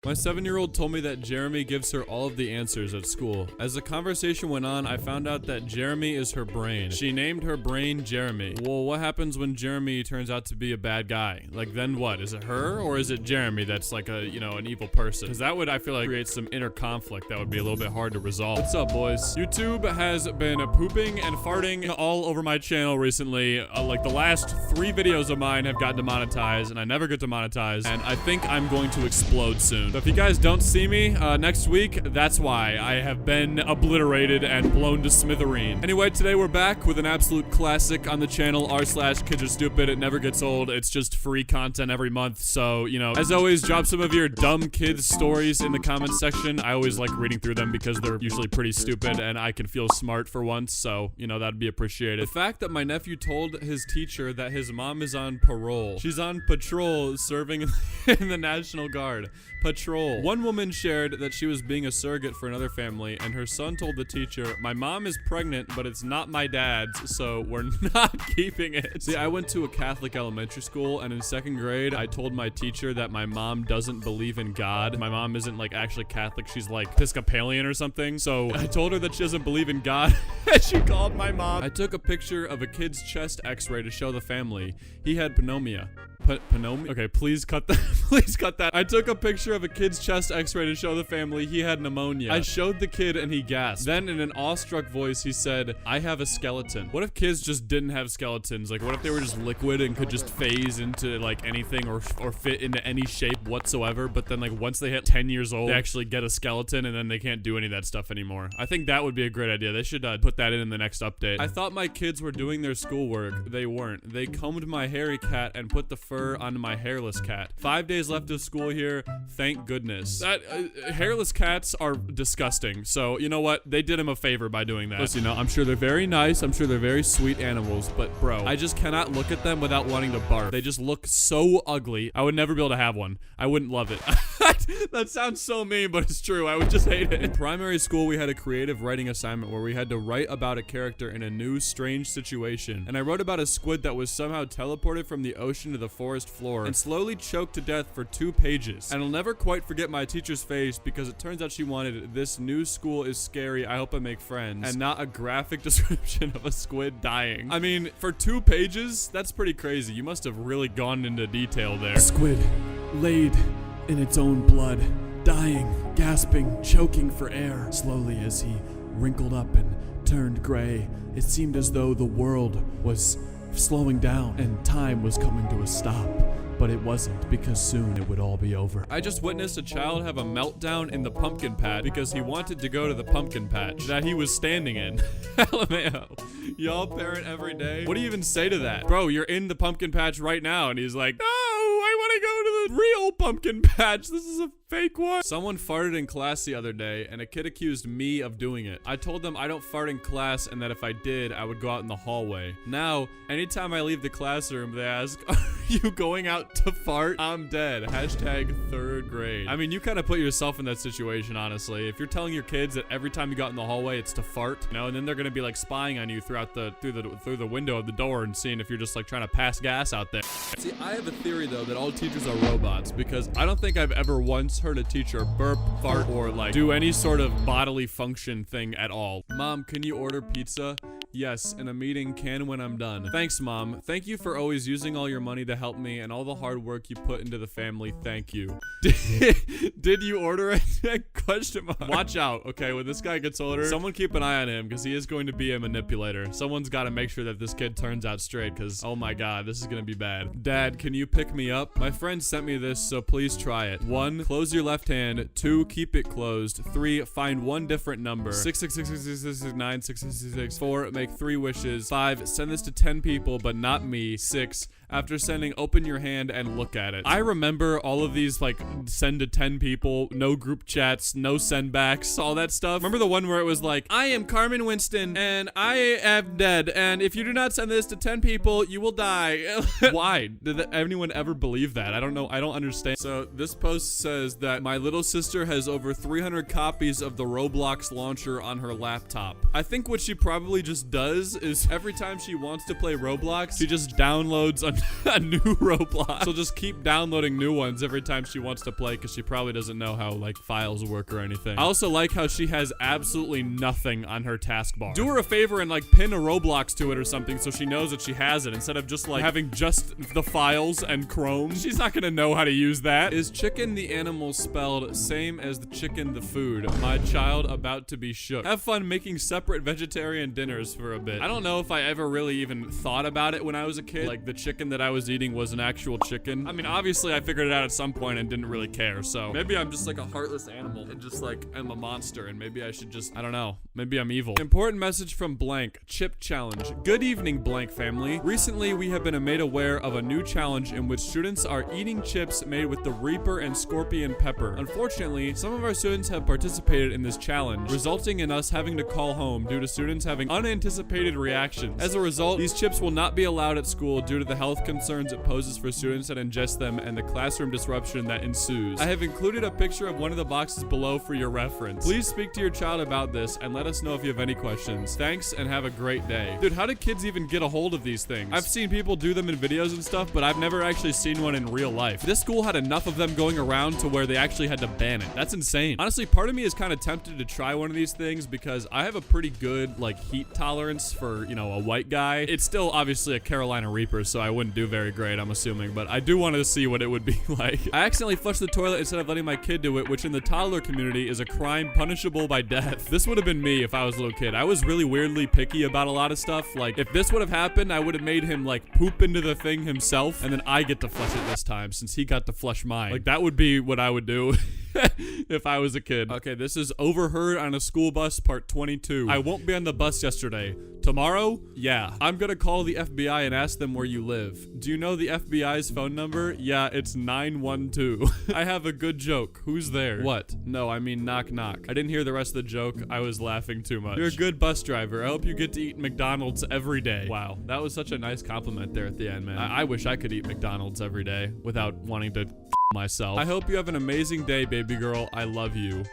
My 7-year-old told me that Jeremy gives her all of the answers at school. As the conversation went on, I found out that Jeremy is her brain. She named her brain Jeremy. Well, what happens when Jeremy turns out to be a bad guy? Like, then what? Is it her or is it Jeremy that's like a, you know, an evil person? Because that would, I feel like, create some inner conflict that would be a little bit hard to resolve. What's up, boys? YouTube has been pooping and farting all over my channel recently. Like, the last 3 videos of mine have gotten demonetized, and I never get demonetized, and I think I'm going to explode soon. So if you guys don't see me next week, that's why. I have been obliterated and blown to smithereen. Anyway, today we're back with an absolute classic on the channel, r/kidsarestupid. It never gets old. It's just free content every month. So, you know, as always, drop some of your dumb kids stories in the comments section. I always like reading through them because they're usually pretty stupid and I can feel smart for once. So, you know, that'd be appreciated. The fact that my nephew told his teacher that his mom is on parole. She's on patrol serving in the National Guard. Patrol. One woman shared that she was being a surrogate for another family, and her son told the teacher, "My mom is pregnant, but it's not my dad's, so we're not keeping it." See, I went to a Catholic elementary school, and in 2nd grade, I told my teacher that my mom doesn't believe in God. My mom isn't, like, actually Catholic. She's, like, Episcopalian or something. So I told her that she doesn't believe in God, and she called my mom. I took a picture of a kid's chest x-ray to show the family. He had pneumonia. Pneumonia? Okay, please cut that. Please cut that. I took a picture of a kid's chest x-ray to show the family. He had pneumonia. I showed the kid and he gasped. Then in an awestruck voice, he said, "I have a skeleton." What if kids just didn't have skeletons? Like, what if they were just liquid and could just phase into, like, anything or fit into any shape whatsoever, but then, like, once they hit 10 years old, they actually get a skeleton and then they can't do any of that stuff anymore? I think that would be a great idea. They should put that in the next update. I thought my kids were doing their schoolwork. They weren't. They combed my hairy cat and put the fur onto my hairless cat. 5 days left of school here. Thank goodness. That hairless cats are disgusting. So, you know what? They did him a favor by doing that. Listen, you know, I'm sure they're very nice. I'm sure they're very sweet animals, but bro, I just cannot look at them without wanting to barf. They just look so ugly. I would never be able to have one. I wouldn't love it. That sounds so mean, but it's true. I would just hate it. In primary school, we had a creative writing assignment where we had to write about a character in a new, strange situation. And I wrote about a squid that was somehow teleported from the ocean to the forest floor and slowly choked to death for 2 pages. And I'll never quite forget my teacher's face because it turns out she wanted, "This new school is scary. I hope I make friends," and not a graphic description of a squid dying. I mean, for 2 pages, that's pretty crazy. You must have really gone into detail there. A squid laid in its own blood, dying, gasping, choking for air. Slowly as he wrinkled up and turned gray, it seemed as though the world was slowing down and time was coming to a stop. But it wasn't, because soon it would all be over. I just witnessed a child have a meltdown in the pumpkin patch because he wanted to go to the pumpkin patch that he was standing in. LMAO. Y'all parent every day. What do you even say to that? Bro, you're in the pumpkin patch right now, and he's like, "No, I want to go to the real pumpkin patch. This is a fake one." Someone farted in class the other day, and a kid accused me of doing it. I told them I don't fart in class, and that if I did, I would go out in the hallway. Now, anytime I leave the classroom, they ask, "Are you going out to fart?" I'm dead. Hashtag 3rd grade. I mean, you kind of put yourself in that situation, honestly. If you're telling your kids that every time you go out in the hallway, it's to fart, you know, and then they're gonna be like spying on you through the window of the door and seeing if you're just like trying to pass gas out there. See, I have a theory though that all teachers are robots, because I don't think I've ever once heard a teacher burp, fart, or like do any sort of bodily function thing at all. "Mom, can you order pizza?" "Yes, in a meeting, can when I'm done." "Thanks, Mom. Thank you for always using all your money to help me and all the hard work you put into the family. Thank you." Did you order it? Question mark. Watch out, okay? When this guy gets older, someone keep an eye on him because he is going to be a manipulator. Someone's got to make sure that this kid turns out straight because, oh my god, this is going to be bad. "Dad, can you pick me up? My friend sent me this, so please try it. 1, close your left hand. 2, keep it closed. 3, find 1 different number. 6, 6, 6, 6, 6, 6, 6, 9, 6, 6, 6, 6. 4, make 3 wishes. 5, send this to 10 people, but not me. 6, after sending, open your hand and look at it." I remember all of these, like, send to 10 people, no group chats, no send backs, all that stuff. Remember the one where it was like, "I am Carmen Winston, and I am dead, and if you do not send this to 10 people, you will die." Why? Did anyone ever believe that? I don't know. I don't understand. So this post says that my little sister has over 300 copies of the Roblox launcher on her laptop. I think what she probably just does is every time she wants to play Roblox, she just downloads a a new Roblox. She'll just keep downloading new ones every time she wants to play because she probably doesn't know how like files work or anything. I also like how she has absolutely nothing on her taskbar. Do her a favor and like pin a Roblox to it or something so she knows that she has it instead of just like having just the files and Chrome. She's not gonna know how to use that. Is chicken the animal spelled same as the chicken the food? My child about to be shook. Have fun making separate vegetarian dinners for a bit. I don't know if I ever really even thought about it when I was a kid. Like the chicken that I was eating was an actual chicken. I mean, obviously I figured it out at some point and didn't really care. So maybe I'm just like a heartless animal and just like I'm a monster and maybe I should just, I don't know. Maybe I'm evil. Important message from blank. Chip challenge. Good evening, blank family. Recently, we have been made aware of a new challenge in which students are eating chips made with the Reaper and Scorpion pepper. Unfortunately, some of our students have participated in this challenge, resulting in us having to call home due to students having unanticipated reactions. As a result, these chips will not be allowed at school due to the health concerns it poses for students that ingest them and the classroom disruption that ensues. I have included a picture of one of the boxes below for your reference. Please speak to your child about this and let us know if you have any questions. Thanks and have a great day. Dude, how do kids even get a hold of these things? I've seen people do them in videos and stuff, but I've never actually seen one in real life. This school had enough of them going around to where they actually had to ban it. That's insane. Honestly, part of me is kind of tempted to try one of these things because I have a pretty good like heat tolerance for, you know, a white guy. It's still obviously a Carolina Reaper, so I wouldn't do very great, I'm assuming, but I do want to see what it would be like. I accidentally flushed the toilet instead of letting my kid do it, which in the toddler community is a crime punishable by death. This would have been me if I was a little kid. I was really weirdly picky about a lot of stuff. Like, if this would have happened, I would have made him like poop into the thing himself, and then I get to flush it this time since he got to flush mine. Like, that would be what I would do. If I was a kid. Okay, this is Overheard on a School Bus part 22. I won't be on the bus yesterday. Tomorrow? Yeah. I'm gonna call the FBI and ask them where you live. Do you know the FBI's phone number? Yeah, it's 912. I have a good joke. Who's there? What? No, I mean knock knock. I didn't hear the rest of the joke. I was laughing too much. You're a good bus driver. I hope you get to eat McDonald's every day. Wow, that was such a nice compliment there at the end, man. I wish I could eat McDonald's every day without wanting to myself. I hope you have an amazing day, baby girl. I love you.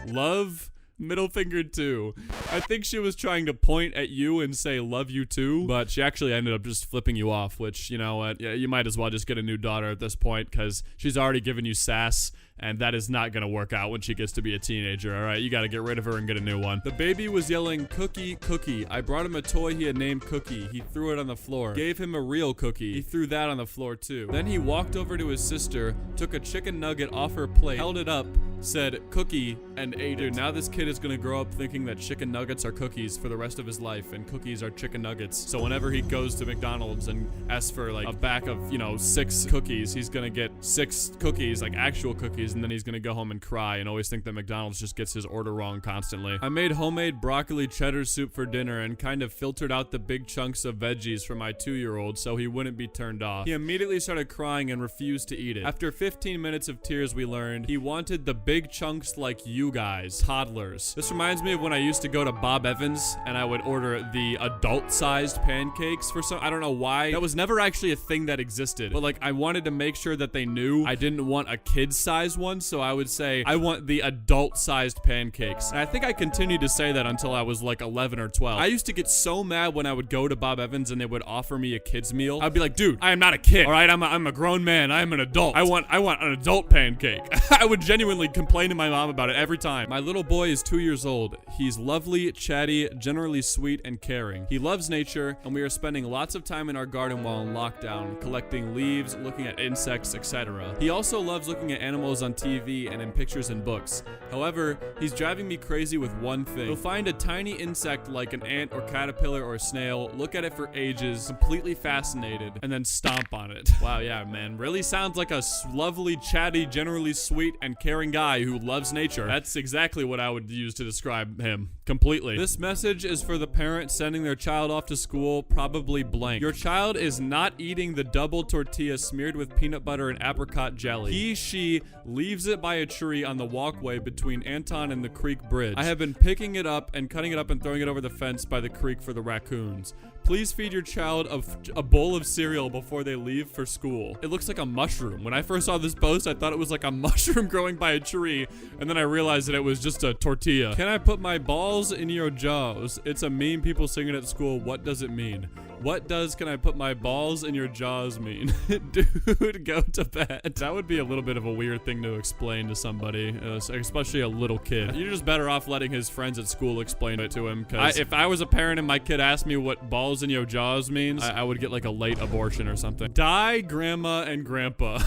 Love, middle finger too. I think she was trying to point at you and say love you too, but she actually ended up just flipping you off, which, you know what, yeah, you might as well just get a new daughter at this point because she's already given you sass. And that is not gonna work out when she gets to be a teenager, all right? You gotta get rid of her and get a new one. The baby was yelling, "Cookie, cookie." I brought him a toy he had named Cookie. He threw it on the floor. Gave him a real cookie. He threw that on the floor too. Then he walked over to his sister, took a chicken nugget off her plate, held it up, said cookie, and ate it. Dude, now this kid is gonna grow up thinking that chicken nuggets are cookies for the rest of his life, and cookies are chicken nuggets. So whenever he goes to McDonald's and asks for like a back of, you know, 6 cookies, he's gonna get 6 cookies, like actual cookies, and then he's gonna go home and cry and always think that McDonald's just gets his order wrong constantly. I made homemade broccoli cheddar soup for dinner and kind of filtered out the big chunks of veggies for my 2-year-old so he wouldn't be turned off. He immediately started crying and refused to eat it. After 15 minutes of tears, we learned he wanted the big chunks like you guys, toddlers. This reminds me of when I used to go to Bob Evans and I would order the adult-sized pancakes for some, I don't know why. That was never actually a thing that existed, but like I wanted to make sure that they knew I didn't want a kid-sized one, so I would say, I want the adult-sized pancakes. And I think I continued to say that until I was like 11 or 12. I used to get so mad when I would go to Bob Evans and they would offer me a kid's meal. I'd be like, dude, I am not a kid, all right? I'm a grown man. I am an adult. I want an adult pancake. I would genuinely complain to my mom about it every time. My little boy is 2 years old. He's lovely, chatty, generally sweet, and caring. He loves nature, and we are spending lots of time in our garden while in lockdown, collecting leaves, looking at insects, etc. He also loves looking at animals on TV and in pictures and books. However, he's driving me crazy with one thing. He'll find a tiny insect like an ant or caterpillar or snail, look at it for ages, completely fascinated, and then stomp on it. Wow, yeah, man. Really sounds like a lovely, chatty, generally sweet, and caring guy who loves nature. That's exactly what I would use to describe him. Completely. This message is for the parent sending their child off to school, probably blank. Your child is not eating the double tortilla smeared with peanut butter and apricot jelly. She leaves it by a tree on the walkway between Anton and the creek bridge. I have been picking it up and cutting it up and throwing it over the fence by the creek for the raccoons. Please feed your child a bowl of cereal before they leave for school. It looks like a mushroom. When I first saw this post, I thought it was like a mushroom growing by a tree. 3, and then I realized that it was just a tortilla. Can I put my balls in your jaws? It's a meme people sing it at school. What does it mean? What does "can I put my balls in your jaws" mean? Dude, go to bed. That would be a little bit of a weird thing to explain to somebody, especially a little kid. You're just better off letting his friends at school explain it to him, because if I was a parent and my kid asked me what balls in your jaws means, I would get like a late abortion or something. Die, grandma and grandpa.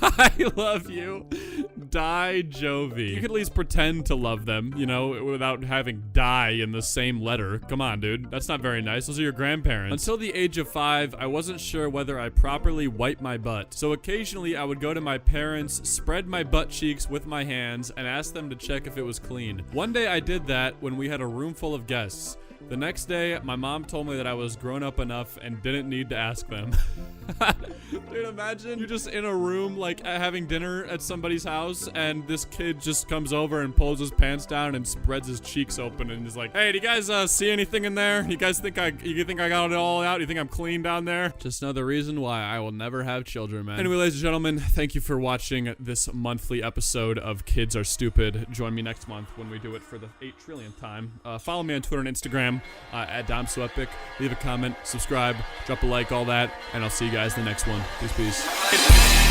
I love you. Die, Jovi. You could at least pretend to love them, you know, without having die in the same letter. Come on, dude. That's not very nice. Those are your grandparents. Until the age of 5, I wasn't sure whether I properly wiped my butt. So occasionally I would go to my parents, spread my butt cheeks with my hands, and ask them to check if it was clean. One day I did that when we had a room full of guests. The next day, my mom told me that I was grown up enough and didn't need to ask them. Dude, imagine you're just in a room, like, having dinner at somebody's house, and this kid just comes over and pulls his pants down and spreads his cheeks open and is like, "Hey, do you guys see anything in there? You guys think I got it all out? You think I'm clean down there?" Just another reason why I will never have children, man. Anyway, ladies and gentlemen, thank you for watching this monthly episode of Kids Are Stupid. Join me next month when we do it for the 8 trillionth time. Follow me on Twitter and Instagram. At DomSoEpic. Leave a comment, subscribe, drop a like, all that, and I'll see you guys in the next one. Peace.